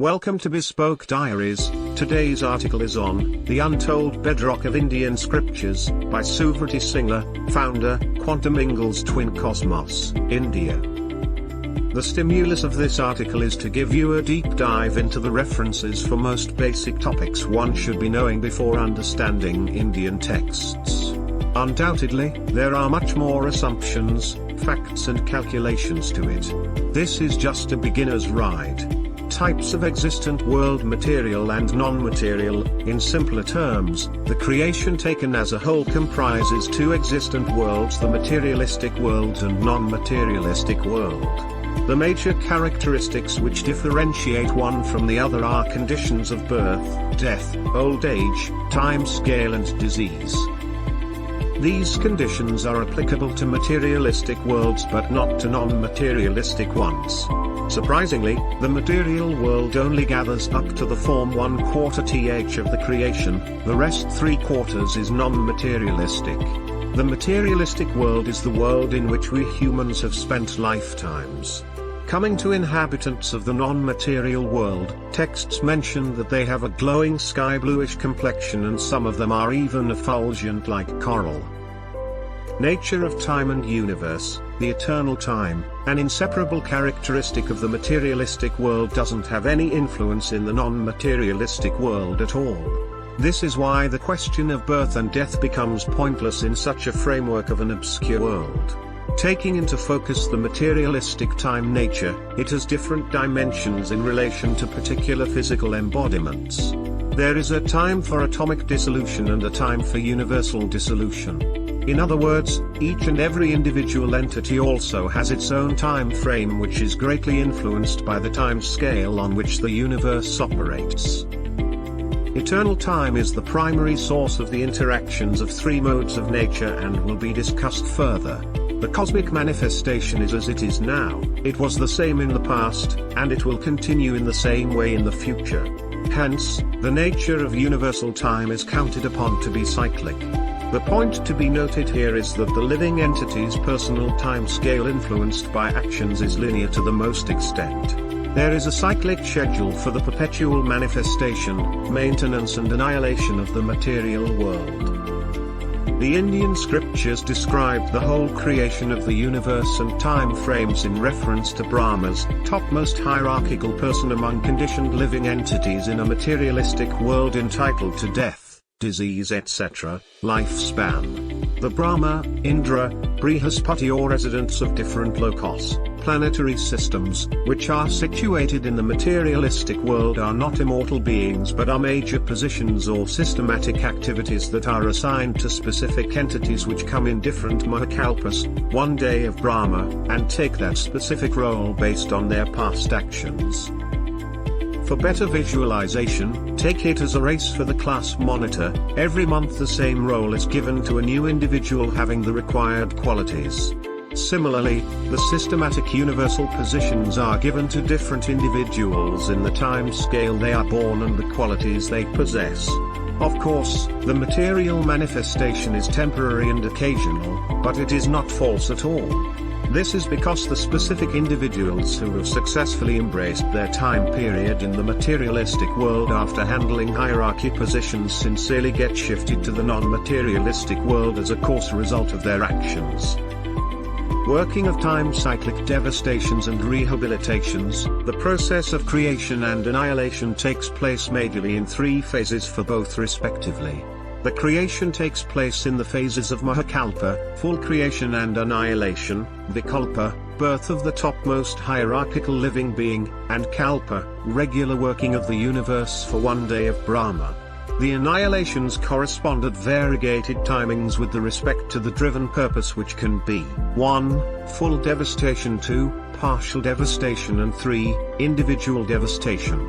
Welcome to Bespoke Diaries. Today's article is on The Untold Bedrock of Indian Scriptures, by Suvriti Singla, founder, Quanta Mingles Twin Cosmos, India. The stimulus of this article is to give you a deep dive into the references for most basic topics one should be knowing before understanding Indian texts. Undoubtedly, there are much more assumptions, facts and calculations to it. This is just a beginner's ride. Types of existent world, material and non-material. In simpler terms, the creation taken as a whole comprises two existent worlds: the materialistic world and non-materialistic world. The major characteristics which differentiate one from the other are conditions of birth, death, old age, time scale and disease. These conditions are applicable to materialistic worlds but not to non-materialistic ones. Surprisingly, the material world only gathers up to the form 1/4th of the creation, the rest 3/4 is non-materialistic. The materialistic world is the world in which we humans have spent lifetimes. Coming to inhabitants of the non-material world, texts mention that they have a glowing sky bluish complexion and some of them are even effulgent like coral. Nature of time and universe. The eternal time, an inseparable characteristic of the materialistic world, doesn't have any influence in the non-materialistic world at all. This is why the question of birth and death becomes pointless in such a framework of an obscure world. Taking into focus the materialistic time nature, it has different dimensions in relation to particular physical embodiments. There is a time for atomic dissolution and a time for universal dissolution. In other words, each and every individual entity also has its own time frame, which is greatly influenced by the time scale on which the universe operates. Eternal time is the primary source of the interactions of three modes of nature and will be discussed further. The cosmic manifestation is as it is now, it was the same in the past, and it will continue in the same way in the future. Hence, the nature of universal time is counted upon to be cyclic. The point to be noted here is that the living entity's personal time scale influenced by actions is linear to the most extent. There is a cyclic schedule for the perpetual manifestation, maintenance and annihilation of the material world. The Indian scriptures describe the whole creation of the universe and time frames in reference to Brahma's topmost hierarchical person among conditioned living entities in a materialistic world entitled to death, disease etc., lifespan. The Brahma, Indra, Brihaspati or residents of different locos, planetary systems, which are situated in the materialistic world are not immortal beings but are major positions or systematic activities that are assigned to specific entities which come in different Mahakalpas, one day of Brahma, and take that specific role based on their past actions. For better visualization, take it as a race for the class monitor. Every month the same role is given to a new individual having the required qualities. Similarly, the systematic universal positions are given to different individuals in the time scale they are born and the qualities they possess. Of course, the material manifestation is temporary and occasional, but it is not false at all. This is because the specific individuals who have successfully embraced their time period in the materialistic world after handling hierarchy positions sincerely get shifted to the non-materialistic world as a course result of their actions. Working of time cyclic devastations and rehabilitations. The process of creation and annihilation takes place majorly in three phases for both respectively. The creation takes place in the phases of Mahakalpa, full creation and annihilation, Vikalpa, birth of the topmost hierarchical living being, and Kalpa, regular working of the universe for one day of Brahma. The annihilations correspond at variegated timings with the respect to the driven purpose, which can be 1. Full devastation, 2. Partial devastation and 3. Individual devastation.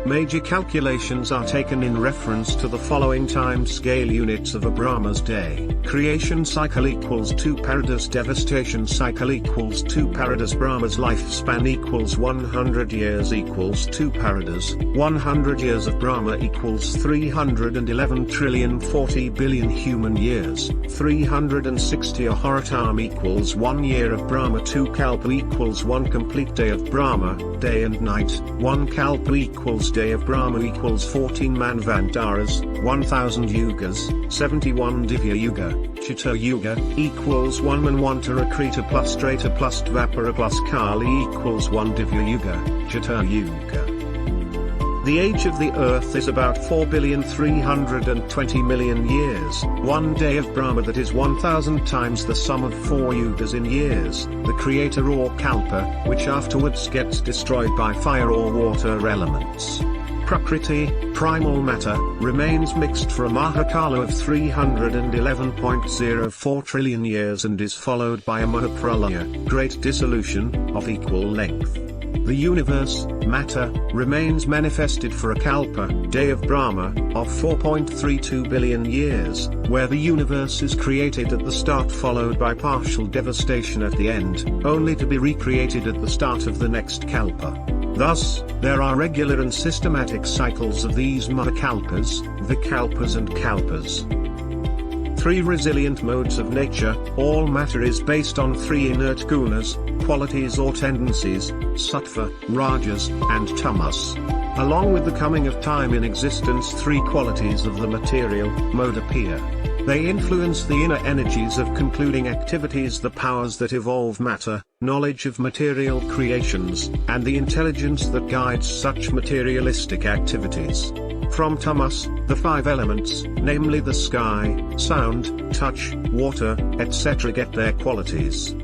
Major calculations are taken in reference to the following time scale units of a Brahma's day. Creation cycle equals 2 paradas. Devastation cycle equals 2 paradas. Brahma's lifespan equals 100 years equals 2 paradas. 100 years of Brahma equals 311 trillion 40 billion human years. 360 Aharatam equals 1 year of Brahma. 2 kalpa equals 1 complete day of Brahma, day and night. 1 kalpa equals day of Brahma equals 14 manvantaras, 1000 yugas, 71 divya yuga. Chita yuga equals 1 manvantara. Krita plus Treta plus Dvapara plus Kali equals 1 divya yuga, Chita yuga. The age of the earth is about 4,320,000,000 years. 1 day of Brahma, that is 1000 times the sum of 4 yugas in years, the creator or kalpa, which afterwards gets destroyed by fire or water elements. Prakriti, primal matter, remains mixed for a Mahakala of 311.04 trillion years and is followed by a Mahapralaya, great dissolution, of equal length. The universe, matter, remains manifested for a kalpa, day of Brahma, of 4.32 billion years, where the universe is created at the start followed by partial devastation at the end, only to be recreated at the start of the next kalpa. Thus, there are regular and systematic cycles of these Mahakalpas, Vikalpas and Kalpas. 3 resilient modes of nature. All matter is based on 3 inert gunas, qualities or tendencies, sattva, rajas, and tamas. Along with the coming of time in existence, 3 qualities of the material mode appear. They influence the inner energies of concluding activities, the powers that evolve matter, knowledge of material creations, and the intelligence that guides such materialistic activities. From tamas, the 5 elements, namely the sky, sound, touch, water, etc. get their qualities.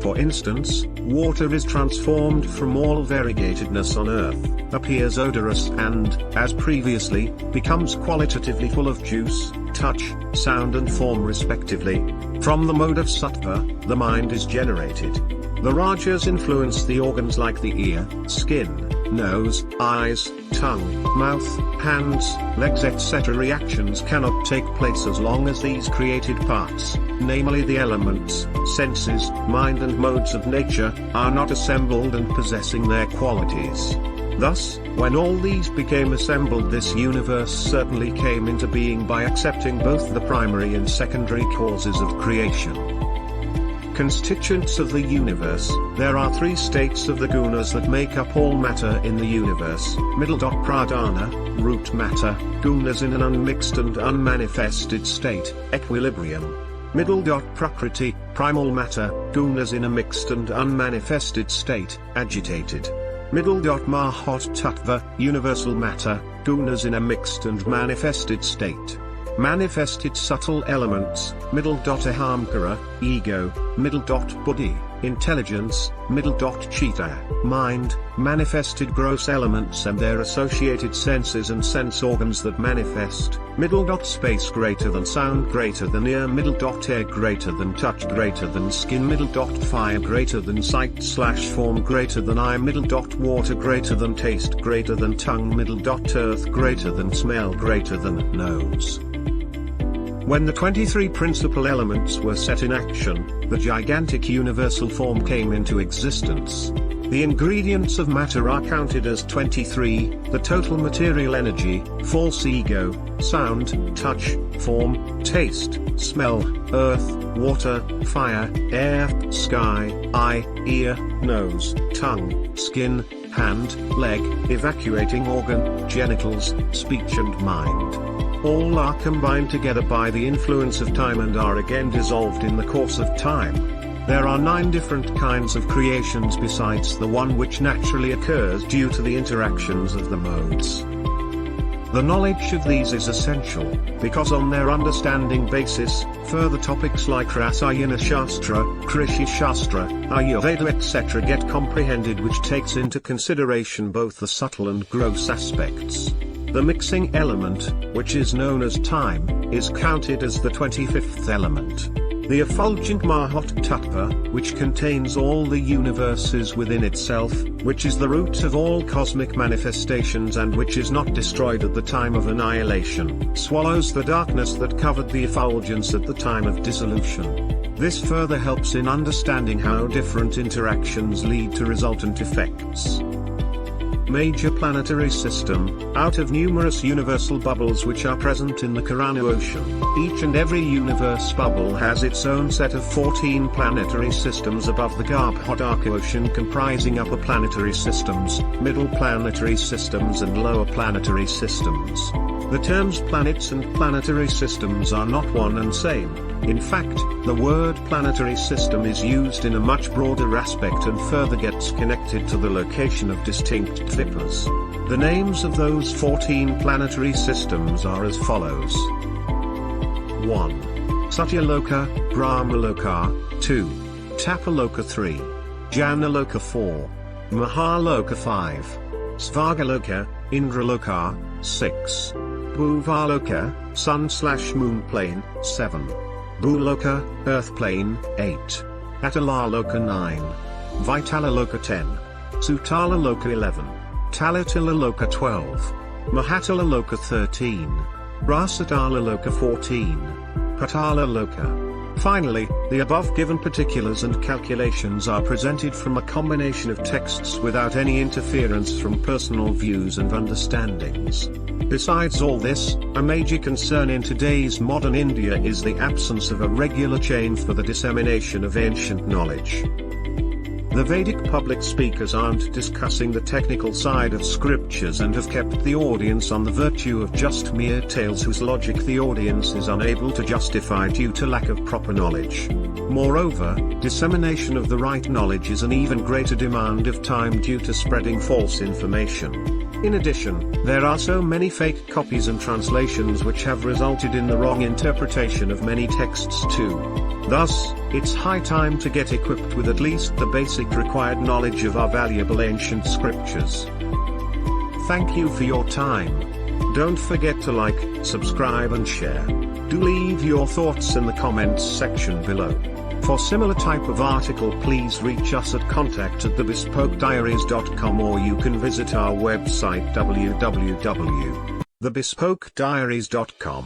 For instance, water is transformed from all variegatedness on earth, appears odorous and, as previously, becomes qualitatively full of juice, touch, sound and form respectively. From the mode of sattva, the mind is generated. The rajas influence the organs like the ear, skin, nose, eyes, tongue, mouth, hands, legs etc. Reactions cannot take place as long as these created parts, namely the elements, senses, mind and modes of nature, are not assembled and possessing their qualities. Thus, when all these became assembled, this universe certainly came into being by accepting both the primary and secondary causes of creation. Constituents of the universe. There are 3 states of the gunas that make up all matter in the universe. Pradhana, root matter, gunas in an unmixed and unmanifested state, equilibrium. Prakriti, primal matter, gunas in a mixed and unmanifested state, agitated. Mahot tattva, universal matter, gunas in a mixed and manifested state. Manifested subtle elements, ahamkara, ego, buddhi, intelligence, chitta, mind, manifested gross elements and their associated senses and sense organs that manifest, space greater than sound greater than ear, air greater than touch greater than skin, fire greater than sight/form greater than eye, water greater than taste greater than tongue, earth greater than smell greater than nose. When the 23 principal elements were set in action, the gigantic universal form came into existence. The ingredients of matter are counted as 23, the total material energy, false ego, sound, touch, form, taste, smell, earth, water, fire, air, sky, eye, ear, nose, tongue, skin, hand, leg, evacuating organ, genitals, speech and mind. All are combined together by the influence of time and are again dissolved in the course of time. There are 9 different kinds of creations besides the one which naturally occurs due to the interactions of the modes. The knowledge of these is essential, because on their understanding basis, further topics like Rasayana Shastra, Krishi Shastra, Ayurveda etc. get comprehended, which takes into consideration both the subtle and gross aspects. The mixing element, which is known as time, is counted as the 25th element. The effulgent Mahot Tattva, which contains all the universes within itself, which is the root of all cosmic manifestations and which is not destroyed at the time of annihilation, swallows the darkness that covered the effulgence at the time of dissolution. This further helps in understanding how different interactions lead to resultant effects. Major planetary system, out of numerous universal bubbles which are present in the Corona Ocean. Each and every universe bubble has its own set of 14 planetary systems above the Garbhodark Ocean, comprising upper planetary systems, middle planetary systems and lower planetary systems. The terms planets and planetary systems are not one and same. In fact, the word planetary system is used in a much broader aspect and further gets connected to the location of distinct tvipas. The names of those 14 planetary systems are as follows. 1. Satyaloka, Brahmaloka, 2. Tapaloka 3. Janaloka 4. Mahaloka 5. Svargaloka, Indraloka, 6. Bhuvaloka, Sun/Moon plane, 7. Bhuloka, Earth plane, 8. Atalaloka 9. Vitalaloka 10. Sutalaloka 11. Talitilaloka 12. Mahatalaloka 13. Rasatalaloka 14. Patalaloka. Finally, the above given particulars and calculations are presented from a combination of texts without any interference from personal views and understandings. Besides all this, a major concern in today's modern India is the absence of a regular chain for the dissemination of ancient knowledge. The Vedic public speakers aren't discussing the technical side of scriptures and have kept the audience on the virtue of just mere tales whose logic the audience is unable to justify due to lack of proper knowledge. Moreover, dissemination of the right knowledge is an even greater demand of time due to spreading false information. In addition, there are so many fake copies and translations which have resulted in the wrong interpretation of many texts too. Thus, it's high time to get equipped with at least the basic required knowledge of our valuable ancient scriptures. Thank you for your time. Don't forget to like, subscribe and share. Do leave your thoughts in the comments section below. For similar type of article, please reach us at contact@thebespokediaries.com, or you can visit our website www.thebespokediaries.com.